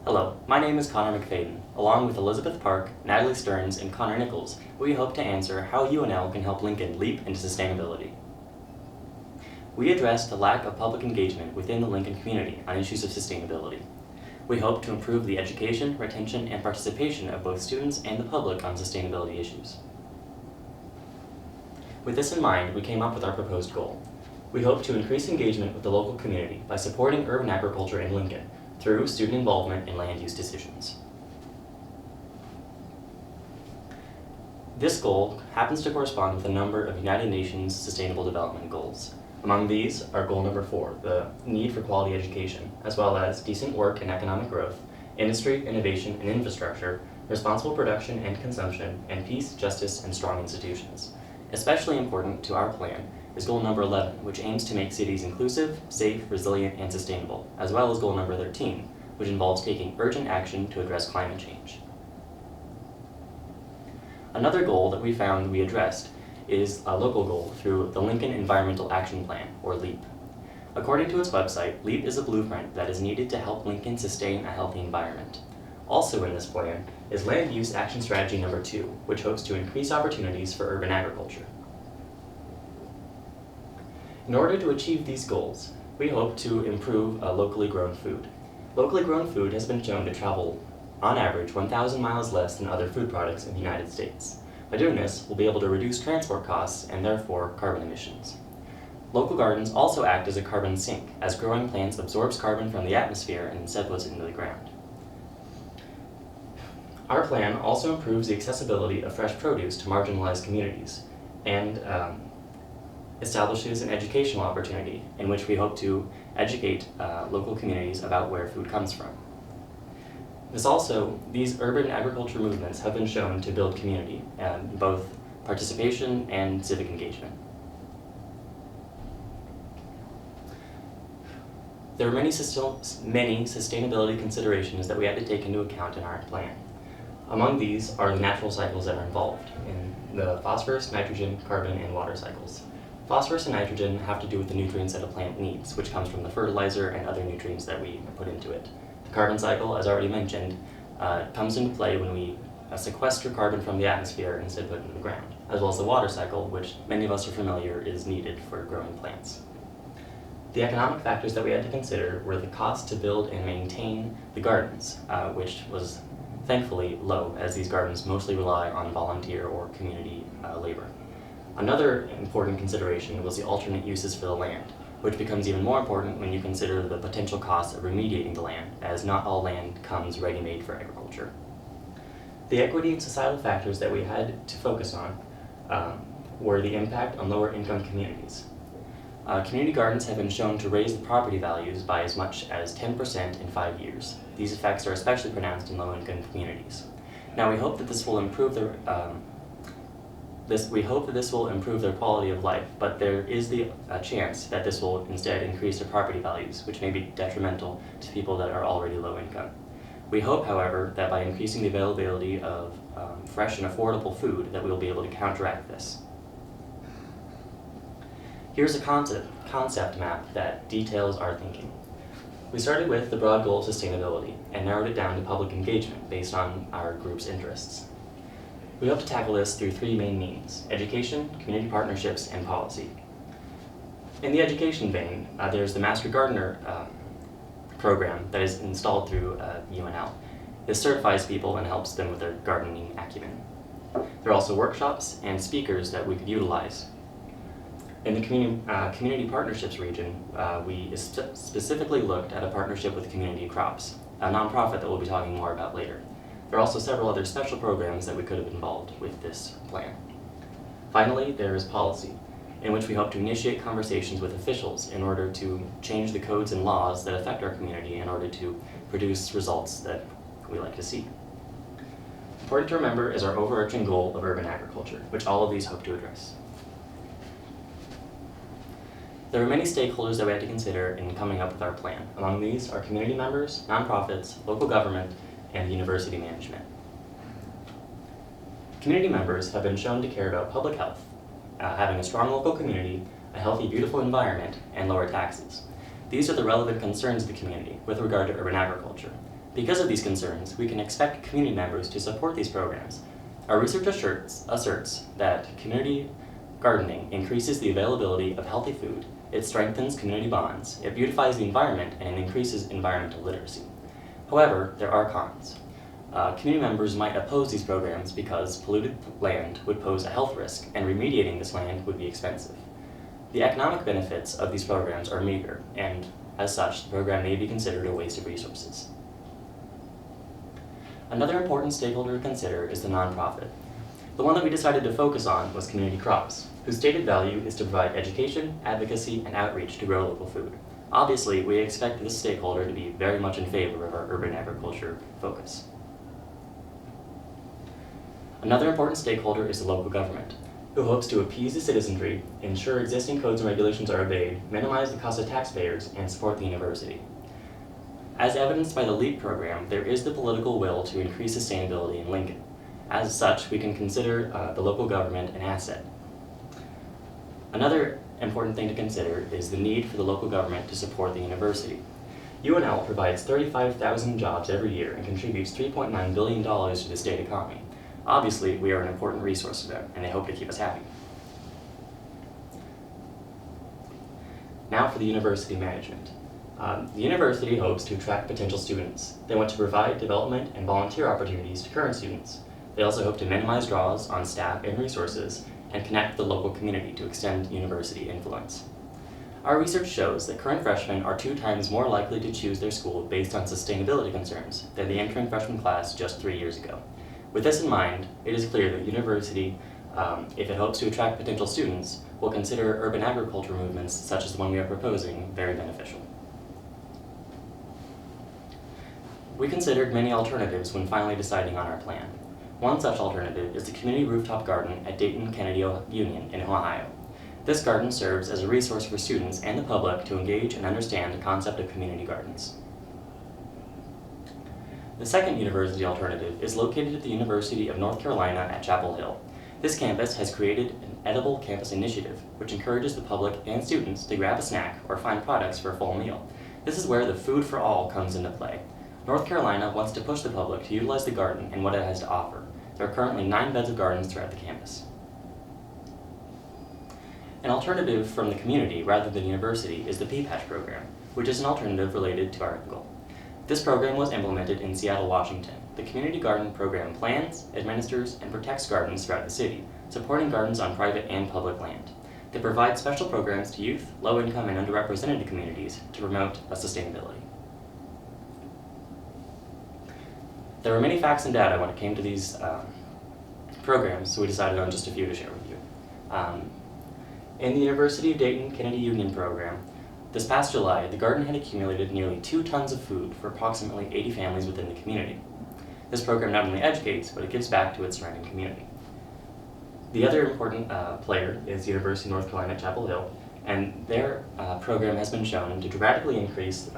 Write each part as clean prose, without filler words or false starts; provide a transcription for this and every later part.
Hello, my name is Connor McFadden. Along with Elizabeth Park, Natalie Stearns, and Connor Nichols, we hope to answer how UNL can help Lincoln leap into sustainability. We addressed the lack of public engagement within the Lincoln community on issues of sustainability. We hope to improve the education, retention, and participation of both students and the public on sustainability issues. With this in mind, we came up with our proposed goal. We hope to increase engagement with the local community by supporting urban agriculture in Lincoln through student involvement in land use decisions. This goal happens to correspond with a number of United Nations Sustainable Development Goals. Among these are goal number 4, the need for quality education, as well as decent work and economic growth, industry, innovation, and infrastructure, responsible production and consumption, and peace, justice, and strong institutions. Especially important to our plan is goal number 11, which aims to make cities inclusive, safe, resilient, and sustainable, as well as goal number 13, which involves taking urgent action to address climate change. Another goal that we found we addressed is a local goal through the Lincoln Environmental Action Plan, or LEAP. According to its website, LEAP is a blueprint that is needed to help Lincoln sustain a healthy environment. Also in this plan is Land Use Action Strategy number 2, which hopes to increase opportunities for urban agriculture. In order to achieve these goals, we hope to improve locally grown food. Locally grown food has been shown to travel, on average, 1,000 miles less than other food products in the United States. By doing this, we'll be able to reduce transport costs and therefore carbon emissions. Local gardens also act as a carbon sink, as growing plants absorbs carbon from the atmosphere and instead puts it into the ground. Our plan also improves the accessibility of fresh produce to marginalized communities and establishes an educational opportunity in which we hope to educate local communities about where food comes from. These urban agriculture movements have been shown to build community, both participation and civic engagement. There are many sustainability considerations that we had to take into account in our plan. Among these are the natural cycles that are involved in the phosphorus, nitrogen, carbon, and water cycles. Phosphorus and nitrogen have to do with the nutrients that a plant needs, which comes from the fertilizer and other nutrients that we put into it. The carbon cycle, as already mentioned, comes into play when we sequester carbon from the atmosphere and instead put it into the ground, as well as the water cycle, which many of us are familiar is needed for growing plants. The economic factors that we had to consider were the cost to build and maintain the gardens, which was thankfully low, as these gardens mostly rely on volunteer or community labor. Another important consideration was the alternate uses for the land, which becomes even more important when you consider the potential costs of remediating the land, as not all land comes ready-made for agriculture. The equity and societal factors that we had to focus on were the impact on lower-income communities. Community gardens have been shown to raise the property values by as much as 10% in 5 years. These effects are especially pronounced in low-income communities. Now, we hope that this will improve their quality of life, but there is the chance that this will instead increase their property values, which may be detrimental to people that are already low income. We hope, however, that by increasing the availability of fresh and affordable food, that we will be able to counteract this. Here's a concept map that details our thinking. We started with the broad goal of sustainability and narrowed it down to public engagement based on our group's interests. We hope to tackle this through 3 main means: education, community partnerships, and policy. In the education vein, there's the Master Gardener program that is installed through UNL. This certifies people and helps them with their gardening acumen. There are also workshops and speakers that we could utilize. In the community partnerships region, we specifically looked at a partnership with Community Crops, a nonprofit that we'll be talking more about later. There are also several other special programs that we could have involved with this plan. Finally, there is policy, in which we hope to initiate conversations with officials in order to change the codes and laws that affect our community in order to produce results that we like to see. Important to remember is our overarching goal of urban agriculture, which all of these hope to address. There are many stakeholders that we had to consider in coming up with our plan. Among these are community members, nonprofits, local government, and university management. Community members have been shown to care about public health, having a strong local community, a healthy, beautiful environment, and lower taxes. These are the relevant concerns of the community with regard to urban agriculture. Because of these concerns, we can expect community members to support these programs. Our research asserts that community gardening increases the availability of healthy food, it strengthens community bonds, it beautifies the environment, and it increases environmental literacy. However, there are cons. Community members might oppose these programs because polluted land would pose a health risk, and remediating this land would be expensive. The economic benefits of these programs are meager, and as such, the program may be considered a waste of resources. Another important stakeholder to consider is the nonprofit. The one that we decided to focus on was Community Crops, whose stated value is to provide education, advocacy, and outreach to grow local food. Obviously, we expect this stakeholder to be very much in favor of our urban agriculture focus. Another important stakeholder is the local government, who hopes to appease the citizenry, ensure existing codes and regulations are obeyed, minimize the cost of taxpayers, and support the university. As evidenced by the LEAP program, there is the political will to increase sustainability in Lincoln. As such, we can consider the local government an asset. Another important thing to consider is the need for the local government to support the university. UNL provides 35,000 jobs every year and contributes $3.9 billion to the state economy. Obviously, we are an important resource to them, and they hope to keep us happy. Now for the university management. The university hopes to attract potential students. They want to provide development and volunteer opportunities to current students. They also hope to minimize draws on staff and resources and connect the local community to extend university influence. Our research shows that current freshmen are 2 times more likely to choose their school based on sustainability concerns than the entering freshman class just 3 years ago. With this in mind, it is clear that university, if it hopes to attract potential students, will consider urban agriculture movements such as the one we are proposing very beneficial. We considered many alternatives when finally deciding on our plan. One such alternative is the community rooftop garden at Dayton Kennedy Union in Ohio. This garden serves as a resource for students and the public to engage and understand the concept of community gardens. The second university alternative is located at the University of North Carolina at Chapel Hill. This campus has created an edible campus initiative, which encourages the public and students to grab a snack or find products for a full meal. This is where the food for all comes into play. North Carolina wants to push the public to utilize the garden and what it has to offer. There are currently 9 beds of gardens throughout the campus. An alternative from the community rather than university is the P-Patch program, which is an alternative related to our goal. This program was implemented in Seattle, Washington. The community garden program plans, administers, and protects gardens throughout the city, supporting gardens on private and public land. They provide special programs to youth, low-income, and underrepresented communities to promote sustainability. There were many facts and data when it came to these programs, so we decided on just a few to share with you. In the University of Dayton Kennedy Union program, this past July, the garden had accumulated nearly 2 tons of food for approximately 80 families within the community. This program not only educates, but it gives back to its surrounding community. The other important player is the University of North Carolina at Chapel Hill, and their program has been shown to dramatically increase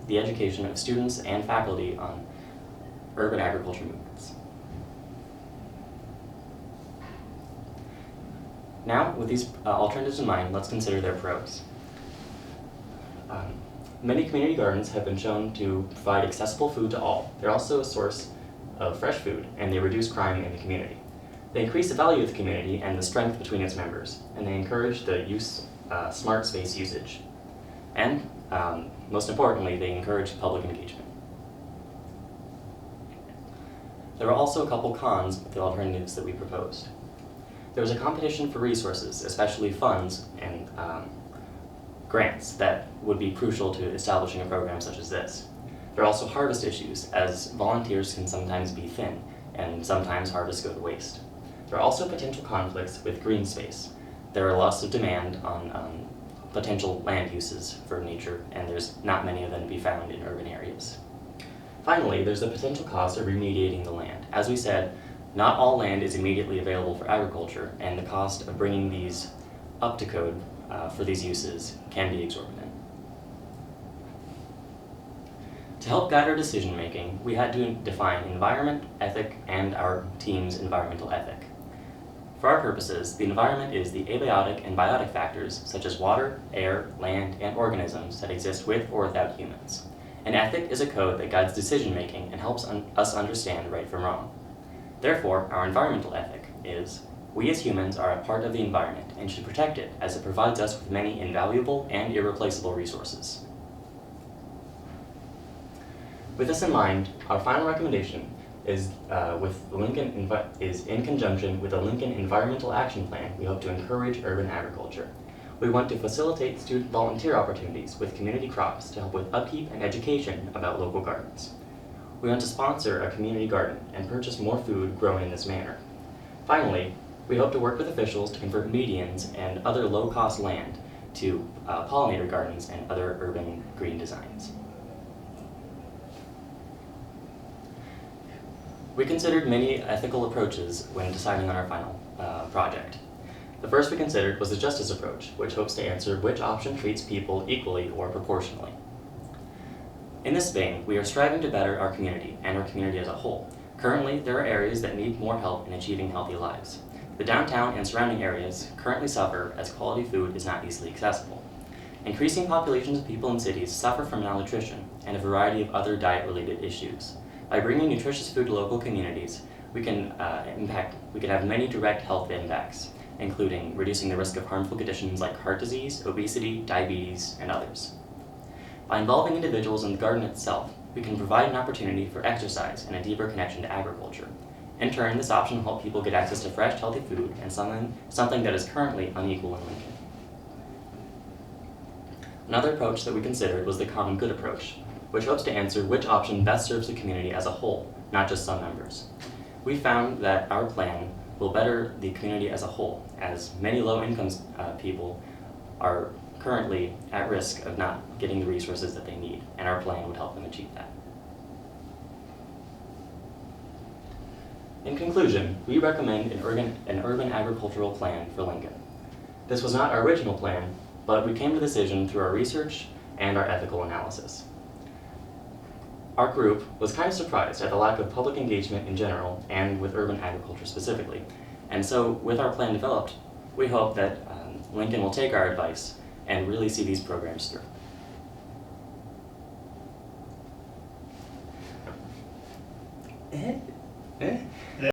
the education of students and faculty on urban agriculture movements. Now, with these alternatives in mind, let's consider their pros. Many community gardens have been shown to provide accessible food to all. They're also a source of fresh food, and they reduce crime in the community. They increase the value of the community and the strength between its members, and they encourage the smart space usage. And, most importantly, they encourage public engagement. There are also a couple cons with the alternatives that we proposed. There was a competition for resources, especially funds and grants that would be crucial to establishing a program such as this. There are also harvest issues, as volunteers can sometimes be thin, and sometimes harvests go to waste. There are also potential conflicts with green space. There are lots of demand on potential land uses for nature, and there's not many of them to be found in urban areas. Finally, there's the potential cost of remediating the land. As we said, not all land is immediately available for agriculture, and the cost of bringing these up to code for these uses can be exorbitant. To help guide our decision making, we had to define environment, ethic, and our team's environmental ethic. For our purposes, the environment is the abiotic and biotic factors such as water, air, land, and organisms that exist with or without humans. An ethic is a code that guides decision-making and helps us understand right from wrong. Therefore, our environmental ethic is, we as humans are a part of the environment and should protect it as it provides us with many invaluable and irreplaceable resources. With this in mind, our final recommendation is in conjunction with the Lincoln Environmental Action Plan. We hope to encourage urban agriculture. We want to facilitate student volunteer opportunities with community crops to help with upkeep and education about local gardens. We want to sponsor a community garden and purchase more food grown in this manner. Finally, we hope to work with officials to convert medians and other low-cost land to pollinator gardens and other urban green designs. We considered many ethical approaches when deciding on our final project. The first we considered was the justice approach, which hopes to answer which option treats people equally or proportionally. In this vein, we are striving to better our community and our community as a whole. Currently, there are areas that need more help in achieving healthy lives. The downtown and surrounding areas currently suffer as quality food is not easily accessible. Increasing populations of people in cities suffer from malnutrition and a variety of other diet-related issues. By bringing nutritious food to local communities, we can have many direct health impacts, including reducing the risk of harmful conditions like heart disease, obesity, diabetes, and others. By involving individuals in the garden itself, we can provide an opportunity for exercise and a deeper connection to agriculture. In turn, this option will help people get access to fresh, healthy food and something that is currently unequal in Lincoln. Another approach that we considered was the common good approach, which hopes to answer which option best serves the community as a whole, not just some members. We found that our plan will better the community as a whole, as many low-income people are currently at risk of not getting the resources that they need, and our plan would help them achieve that. In conclusion, we recommend an urban agricultural plan for Lincoln. This was not our original plan, but we came to the decision through our research and our ethical analysis. Our group was kind of surprised at the lack of public engagement in general and with urban agriculture specifically. And so with our plan developed, we hope that Lincoln will take our advice and really see these programs through.